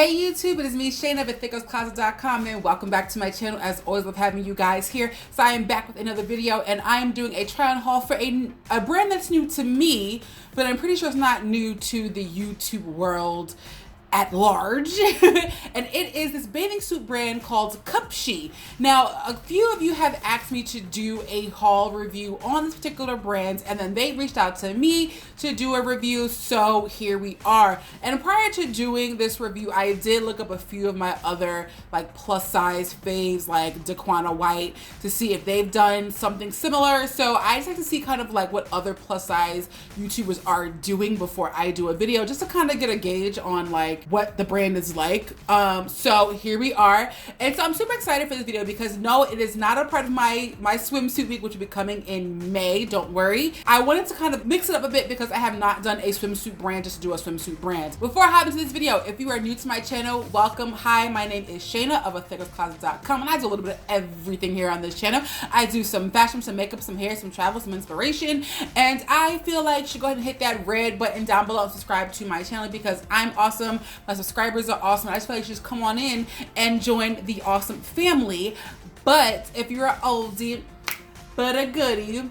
Hey YouTube, it is me, Shayna of Untitled and welcome back to my channel. As always, love having you guys here. So I am back with another video and I am doing a try on haul for a brand that's new to me, but I'm pretty sure it's not new to the YouTube world at large. And it is this bathing suit brand called Cupshe. Now, a few of you have asked me to do a haul review on this particular brand, and then they reached out to me to do a review, so here we are. And prior to doing this review, I did look up a few of my other like plus size faves like Daquana White to see if they've done something similar. So I just like to see kind of like what other plus size YouTubers are doing before I do a video, just to kind of get a gauge on like what the brand is like. So here we are, and so I'm super excited for this video because no, it is not a part of my swimsuit week, which will be coming in May. Don't worry. I wanted to kind of mix it up a bit because I have not done a swimsuit brand just to do a swimsuit brand. Before I hop into this video, if you are new to my channel, welcome. Hi, my name is Shayna of Untitled.com, and I do a little bit of everything here on this channel. I do some fashion, some makeup, some hair, some travel, some inspiration, and I feel like you should go ahead and hit that red button down below and subscribe to my channel because I'm awesome. My subscribers are awesome. I just feel like you should just come on in and join the awesome family. But if you're an oldie but a goodie,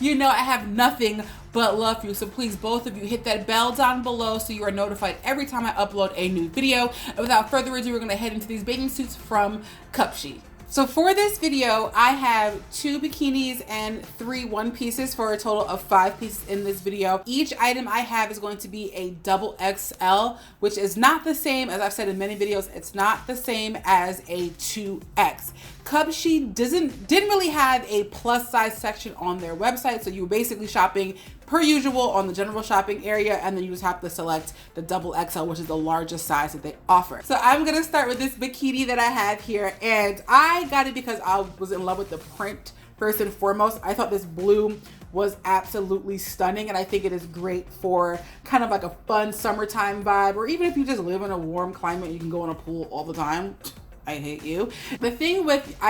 you know I have nothing but love for you. So please, both of you, hit that bell down below so you are notified every time I upload a new video. And without further ado, we're gonna head into these bathing suits from Cupshe. So for this video, I have 2 bikinis and 3 one pieces for a total of 5 pieces in this video. Each item I have is going to be a double XL, which is not the same, as I've said in many videos, it's not the same as a 2X. Cupshe didn't really have a plus size section on their website, so you were basically shopping per usual on the general shopping area, and then you just have to select the double XL, which is the largest size that they offer. So I'm gonna start with this bikini that I have here, and I got it because I was in love with the print first and foremost. I thought this blue was absolutely stunning, and I think it is great for kind of like a fun summertime vibe, or even if you just live in a warm climate, you can go in a pool all the time. I hate you. The thing with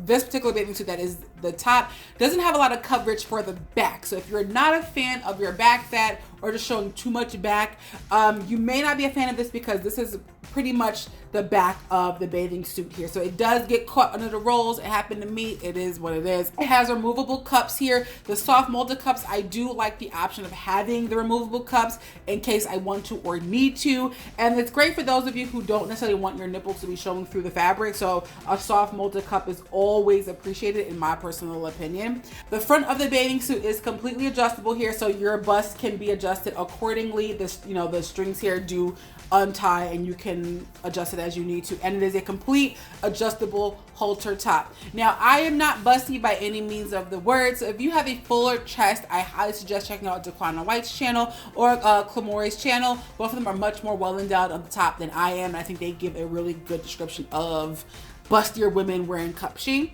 this particular bathing suit that is the top doesn't have a lot of coverage for the back. So if you're not a fan of your back fat or just showing too much back, you may not be a fan of this because this is pretty much the back of the bathing suit here. So it does get caught under the rolls. It happened to me. It is what it is. It has removable cups here. The soft molded cups, I do like the option of having the removable cups in case I want to or need to. And it's great for those of you who don't necessarily want your nipples to be showing through the fabric. So a soft molded cup is always appreciated in my personal opinion. The front of the bathing suit is completely adjustable here, so your bust can be adjusted accordingly. This, you know, the strings here do untie and you can adjust it as you need to, and it is a complete adjustable halter top. Now, I am not busty by any means of the word, so if you have a fuller chest, I highly suggest checking out Daquana White's channel or Clamore's channel. Both of them are much more well endowed on the top than I am, and I think they give a really good description of bustier women wearing Cupshe.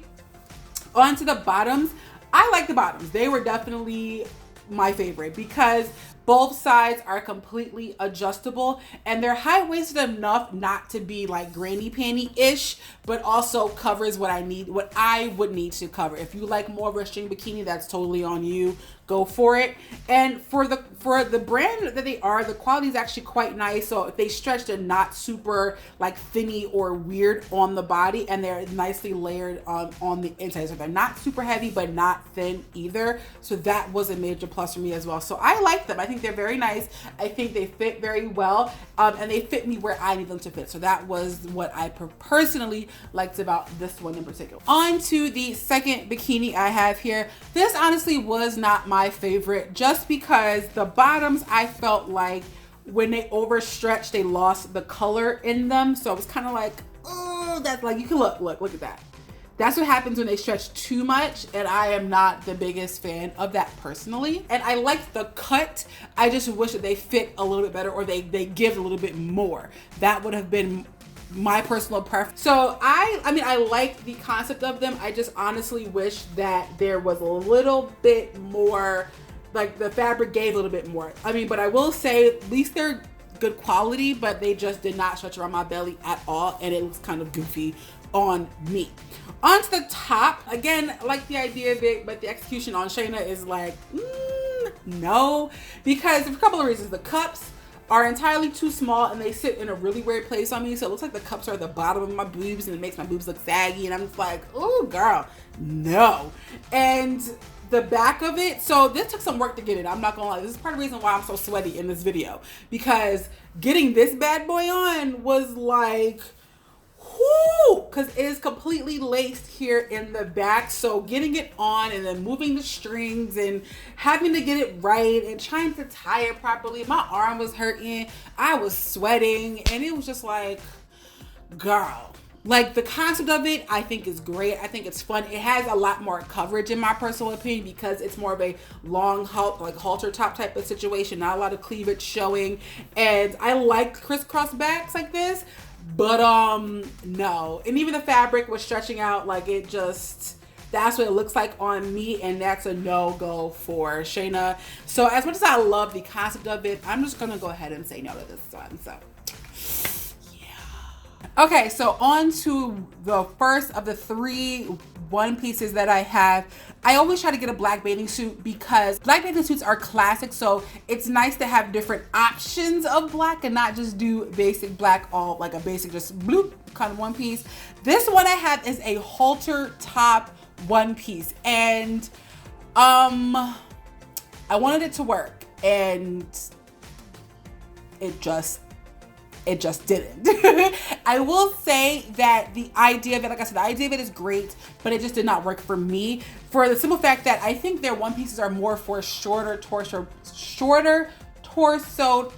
On to the bottoms. I like the bottoms. They were definitely my favorite because both sides are completely adjustable and they're high-waisted enough not to be like granny panty-ish, but also covers what I would need to cover. If you like more of a string bikini, that's totally on you. Go for it. And for the brand that they are, the quality is actually quite nice. So if they stretch, they're not super like thinny or weird on the body, and they're nicely layered on the inside. So they're not super heavy, but not thin either. So that was a major plus for me as well. So I like them. I think they're very nice. I think they fit very well, and they fit me where I need them to fit. So that was what I personally liked about this one in particular. On to the second bikini I have here. This honestly was not my favorite just because the bottoms, I felt like when they overstretched, they lost the color in them. So it was kind of like, oh, that's like, you can look at that. That's what happens when they stretch too much, and I am not the biggest fan of that personally. And I liked the cut. I just wish that they fit a little bit better, or they give a little bit more. That would have been my personal preference. So I mean, I like the concept of them. I just honestly wish that there was a little bit more, like the fabric gave a little bit more. I mean, but I will say at least they're good quality, but they just did not stretch around my belly at all, and it was kind of goofy on me. Onto the top, again, I like the idea of it, but the execution on Shayna is like, no, because of a couple of reasons. The cups, are entirely too small and they sit in a really weird place on me. So it looks like the cups are at the bottom of my boobs and it makes my boobs look saggy. And I'm just like, oh girl, no. And the back of it, so this took some work to get it. I'm not gonna lie. This is part of the reason why I'm so sweaty in this video, because getting this bad boy on was like, whoo, because it is completely laced here in the back. So getting it on and then moving the strings and having to get it right and trying to tie it properly, my arm was hurting, I was sweating, and it was just like, girl. Like, the concept of it, I think is great. I think it's fun. It has a lot more coverage in my personal opinion because it's more of a long halter top type of situation. Not a lot of cleavage showing. And I like crisscross backs like this, but no. And even the fabric was stretching out, like it just, that's what it looks like on me, and that's a no-go for Shayna. So as much as I love the concept of it, I'm just gonna go ahead and say no to this one. So okay, so on to the first of the 3 one pieces that I have. I always try to get a black bathing suit because black bathing suits are classic, so it's nice to have different options of black and not just do basic black, all like a basic just bloop kind of one piece. This one I have is a halter top one piece, and I wanted it to work, and it just didn't. I will say that the idea of it, like I said, the idea of it is great, but it just did not work for me, for the simple fact that I think their one pieces are more for shorter torso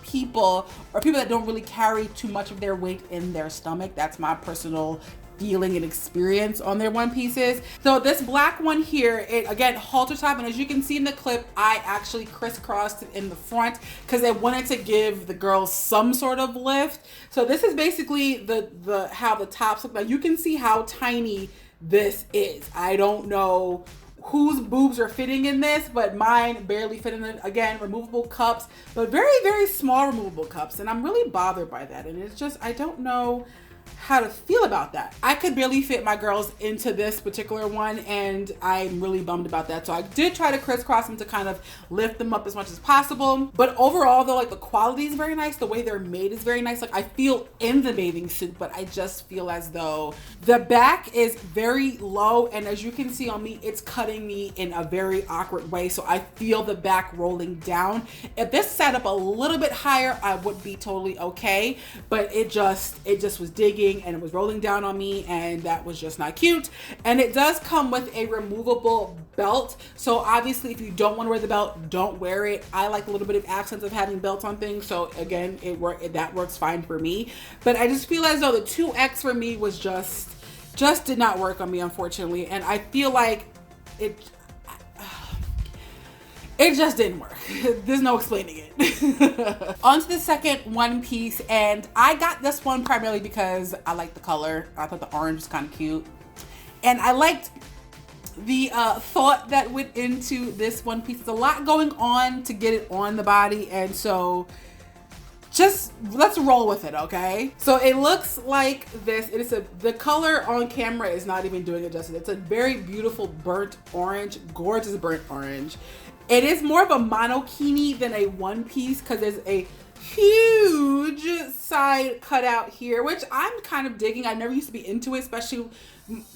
people, or people that don't really carry too much of their weight in their stomach. That's my personal feeling and experience on their one pieces. So this black one here, it again halter top, and as you can see in the clip, I actually crisscrossed it in the front because I wanted to give the girls some sort of lift. So this is basically the how the tops look. Now you can see how tiny this is. I don't know whose boobs are fitting in this, but mine barely fit in it. Again, removable cups, but very, very small removable cups, and I'm really bothered by that. And it's just, I don't know how to feel about that. I could barely fit my girls into this particular one, and I'm really bummed about that. So I did try to crisscross them to kind of lift them up as much as possible. But overall though, like the quality is very nice. The way they're made is very nice. Like I feel in the bathing suit, but I just feel as though the back is very low, and as you can see on me, it's cutting me in a very awkward way. So I feel the back rolling down. If this sat up a little bit higher, I would be totally okay, but it just was digging and it was rolling down on me, and that was just not cute. And it does come with a removable belt, so obviously if you don't want to wear the belt, don't wear it. I like a little bit of accents of having belts on things, so again, that works fine for me. But I just feel as though the 2X for me was just did not work on me, unfortunately, and I feel like it just didn't work. There's no explaining it. On to the second one piece, and I got this one primarily because I like the color. I thought the orange was kind of cute, and I liked the thought that went into this one piece. There's a lot going on to get it on the body, and so just let's roll with it, okay? So it looks like this. It is the color on camera is not even doing it justice. It's a very beautiful burnt orange, gorgeous burnt orange. It is more of a monokini than a one piece because there's a huge side cutout here, which I'm kind of digging. I never used to be into it, especially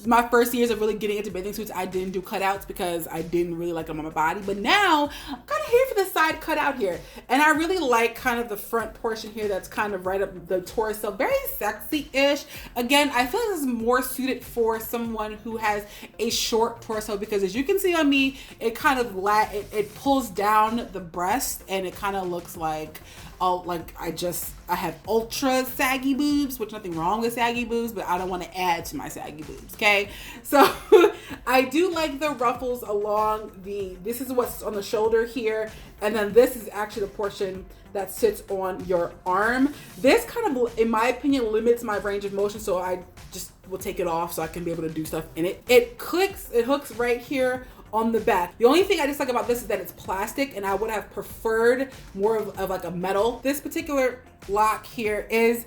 my first years of really getting into bathing suits. I didn't do cutouts because I didn't really like them on my body, but now I'm kind of here for the side cutout here, and I really like kind of the front portion here that's kind of right up the torso, very sexy-ish. Again, I feel like this is more suited for someone who has a short torso, because as you can see on me, it kind of it pulls down the breast, and it kind of looks like I have ultra saggy boobs, which nothing wrong with saggy boobs, but I don't want to add to my saggy boobs, okay? So I do like the ruffles along this is what's on the shoulder here, and then this is actually the portion that sits on your arm. This kind of, in my opinion, limits my range of motion, so I just will take it off so I can be able to do stuff in it. It hooks right here on the back. The only thing I dislike about this is that it's plastic, and I would have preferred more of like a metal. This particular lock here is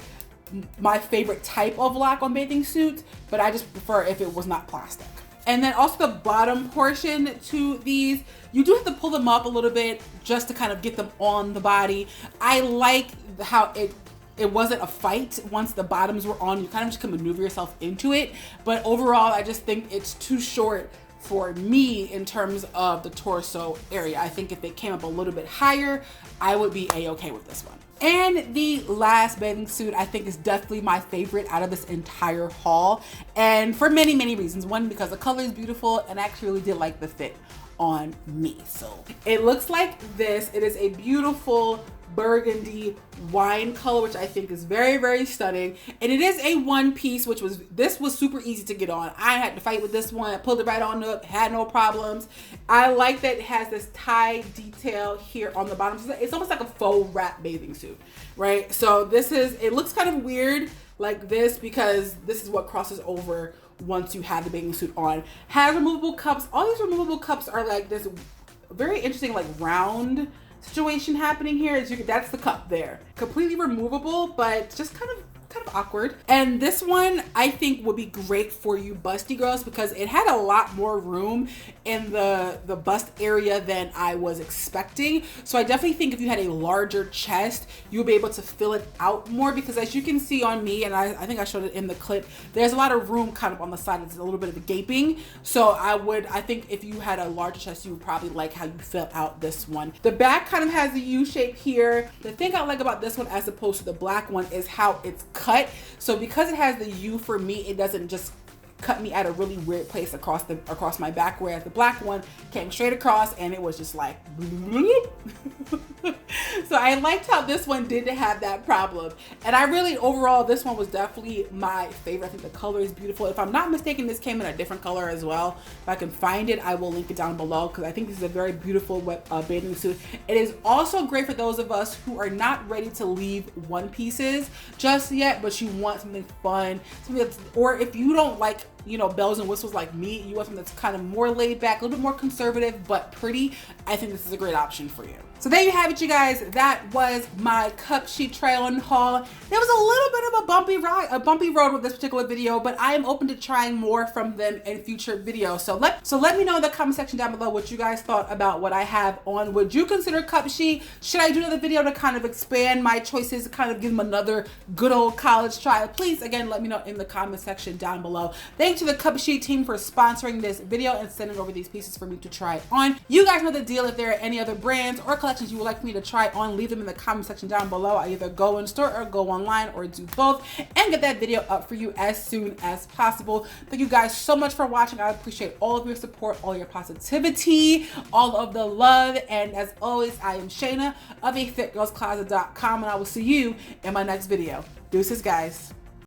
my favorite type of lock on bathing suits, but I just prefer if it was not plastic. And then also the bottom portion to these, you do have to pull them up a little bit just to kind of get them on the body. I like how it wasn't a fight once the bottoms were on. You kind of just can maneuver yourself into it. But overall, I just think it's too short for me in terms of the torso area. I think if it came up a little bit higher, I would be a-okay with this one. And the last bathing suit I think is definitely my favorite out of this entire haul. And for many, many reasons. One, because the color is beautiful and I actually really did like the fit on me. So it looks like this. It is a beautiful burgundy wine color, which I think is very, very stunning. And it is a one piece, this was super easy to get on. I had to fight with this one. I pulled it right on up, had no problems. I like that it has this tie detail here on the bottom. It's almost like a faux wrap bathing suit, right? So it looks kind of weird like this because this is what crosses over once you have the bathing suit on. Has removable cups. All these removable cups are like this very interesting like round situation happening here. That's the cup there, completely removable, but just kind of awkward. And this one I think would be great for you busty girls because it had a lot more room in the bust area than I was expecting. So I definitely think if you had a larger chest, you'll be able to fill it out more because as you can see on me, and I think I showed it in the clip, there's a lot of room kind of on the side. It's a little bit of a gaping. So I think if you had a larger chest, you would probably like how you fill out this one. The back kind of has the U shape here. The thing I like about this one as opposed to the black one is how it's cut. So because it has the U for me, it doesn't just cut me at a really weird place across my back, whereas the black one came straight across and it was just like so I liked how this one didn't have that problem. And I really, overall, this one was definitely my favorite. I think the color is beautiful. If I'm not mistaken, this came in a different color as well. If I can find it, I will link it down below because I think this is a very beautiful bathing suit. It is also great for those of us who are not ready to leave one pieces just yet, but you want something fun, or if you don't like, you know, bells and whistles like me, you want something that's kind of more laid back, a little bit more conservative but pretty, I think this is a great option for you. So there you have it, you guys. That was my Cupshe try-on haul. There was a little bit of a bumpy road with this particular video, but I am open to trying more from them in future videos. So let me know in the comment section down below what you guys thought about what I have on. Would you consider Cupshe? Should I do another video to kind of expand my choices, to kind of give them another good old college try? Please, again, let me know in the comment section down below. Thanks to the Cupshe team for sponsoring this video and sending over these pieces for me to try on. You guys know the deal. If there are any other brands or collections you would like me to try on, leave them in the comment section down below. I either go in store or go online or do both and get that video up for you as soon as possible. Thank you guys so much for watching. I appreciate all of your support, all your positivity, all of the love. And as always, I am Shayna of AFitGirlsCloset.com and I will see you in my next video. Deuces, guys.